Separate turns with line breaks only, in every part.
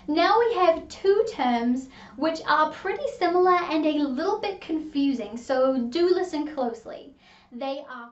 Now we have two terms which are pretty similar and a little bit confusing, so do listen closely. They are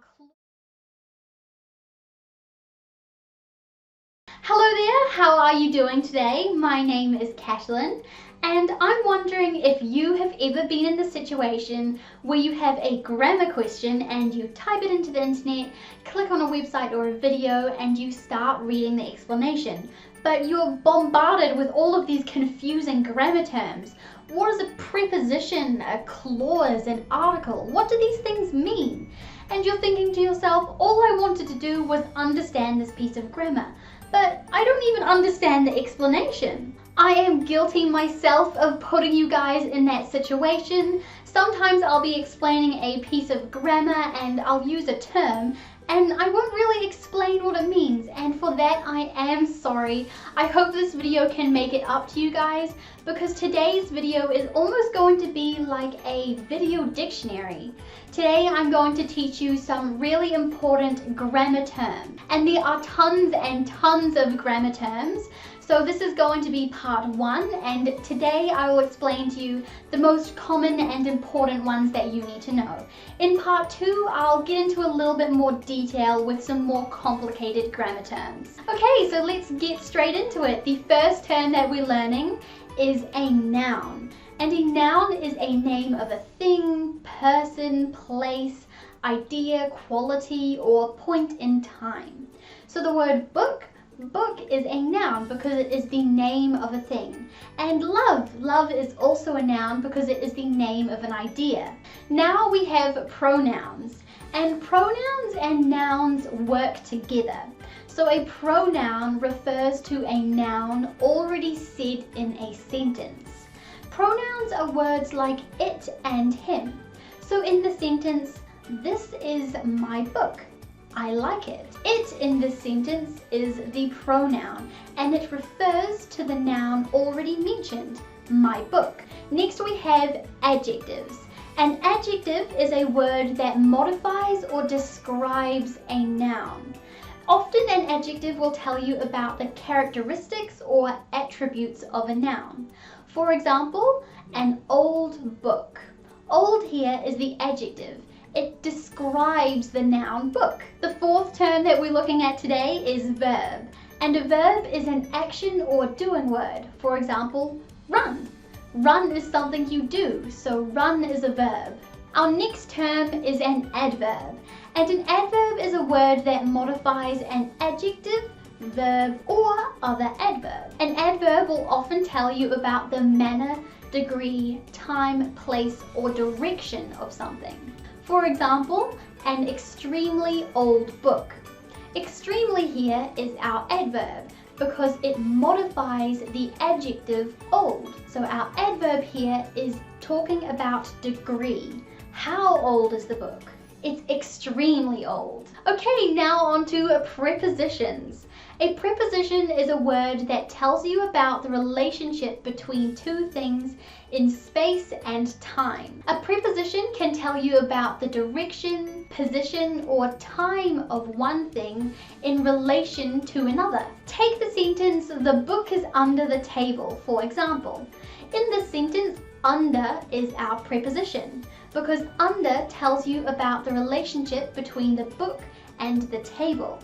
Hello there, how are you doing today? My name is Catelyn, and I'm wondering if you have ever been in the situation where you have a grammar question and you type it into the internet, click on a website or a video, and you start reading the explanation, but you're bombarded with all of these confusing grammar terms. What is a preposition, a clause, an article? What do these things mean? And you're thinking to yourself, all I wanted to do was understand this piece of grammar, but I don't even understand the explanation. I am guilty myself of putting you guys in that situation. Sometimes I'll be explaining a piece of grammar and I'll use a term and I won't really explain what it means, and for that I am sorry. I hope this video can make it up to you guys, because today's video is almost going to be like a video dictionary. Today I'm going to teach you some really important grammar terms, and there are tons and tons of grammar terms. So this is going to be part 1, and today I will explain to you the most common and important ones that you need to know. In part 2, I'll get into a little bit more detail with some more complicated grammar terms. Okay, so let's get straight into it. The first term that we're learning is a noun. And a noun is a name of a thing, person, place, idea, quality, or point in time. So the word book is a noun because it is the name of a thing. And love is also a noun because it is the name of an idea. Now we have pronouns, and pronouns and nouns work together. So a pronoun refers to a noun already said in a sentence. Pronouns are words like it and him. So in the sentence, this is my book, I like it. It in this sentence is the pronoun, and it refers to the noun already mentioned, my book. Next we have adjectives. An adjective is a word that modifies or describes a noun. Often an adjective will tell you about the characteristics or attributes of a noun. For example, an old book. Old here is the adjective. It describes the noun book. The fourth term that we're looking at today is verb. And a verb is an action or doing word. For example, run. Run is something you do, so run is a verb. Our next term is an adverb. And an adverb is a word that modifies an adjective, verb, or other adverb. An adverb will often tell you about the manner, degree, time, place, or direction of something. For example, an extremely old book. Extremely here is our adverb because it modifies the adjective old. So our adverb here is talking about degree. How old is the book? It's extremely old. Okay, now on to prepositions. A preposition is a word that tells you about the relationship between two things in space and time. A preposition can tell you about the direction, position, or time of one thing in relation to another. Take the sentence, the book is under the table, for example. In this sentence, under is our preposition because under tells you about the relationship between the book and the table.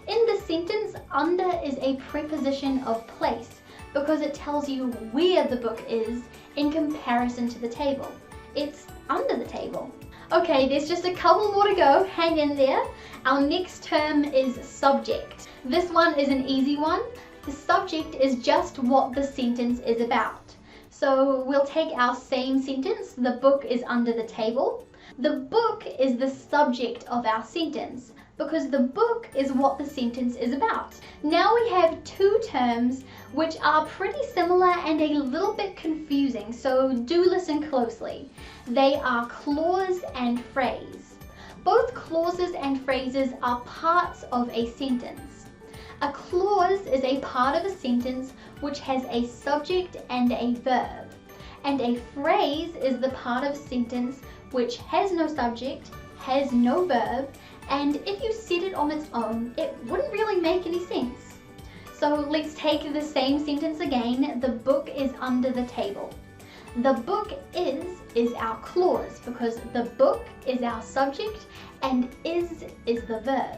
In this sentence, under is a preposition of place because it tells you where the book is in comparison to the table. It's under the table. Okay, there's just a couple more to go, hang in there. Our next term is subject. This one is an easy one. The subject is just what the sentence is about. So we'll take our same sentence, the book is under the table. The book is the subject of our sentence because the book is what the sentence is about. Now we have two terms which are pretty similar and a little bit confusing, so do listen closely. They are clause and phrase. Both clauses and phrases are parts of a sentence. A clause is a part of a sentence which has a subject and a verb. And a phrase is the part of a sentence which has no subject, has no verb, and if you said it on its own, it wouldn't really make any sense. So let's take the same sentence again. The book is under the table. The book is our clause because the book is our subject and is the verb.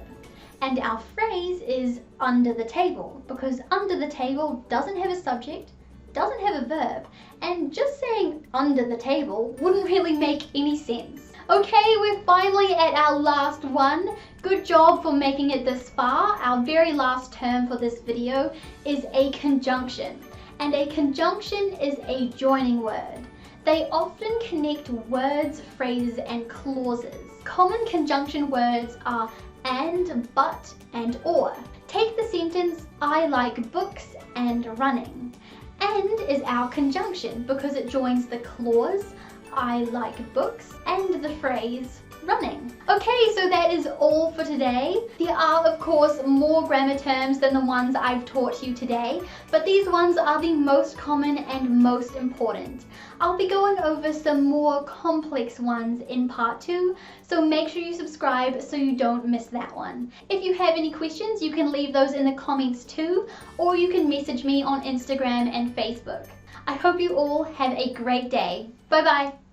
And our phrase is under the table because under the table doesn't have a subject, doesn't have a verb, and just saying under the table wouldn't really make any sense. Okay, we're finally at our last one. Good job for making it this far. Our very last term for this video is a conjunction. And a conjunction is a joining word. They often connect words, phrases, and clauses. Common conjunction words are and, but, and or. Take the sentence, I like books and running. And is our conjunction because it joins the clause, I like books, and the phrase, running. Okay, so that is all for today. There are, of course, more grammar terms than the ones I've taught you today, but these ones are the most common and most important. I'll be going over some more complex ones in part 2, so make sure you subscribe so you don't miss that one. If you have any questions, you can leave those in the comments too, or you can message me on Instagram and Facebook. I hope you all have a great day. Bye bye.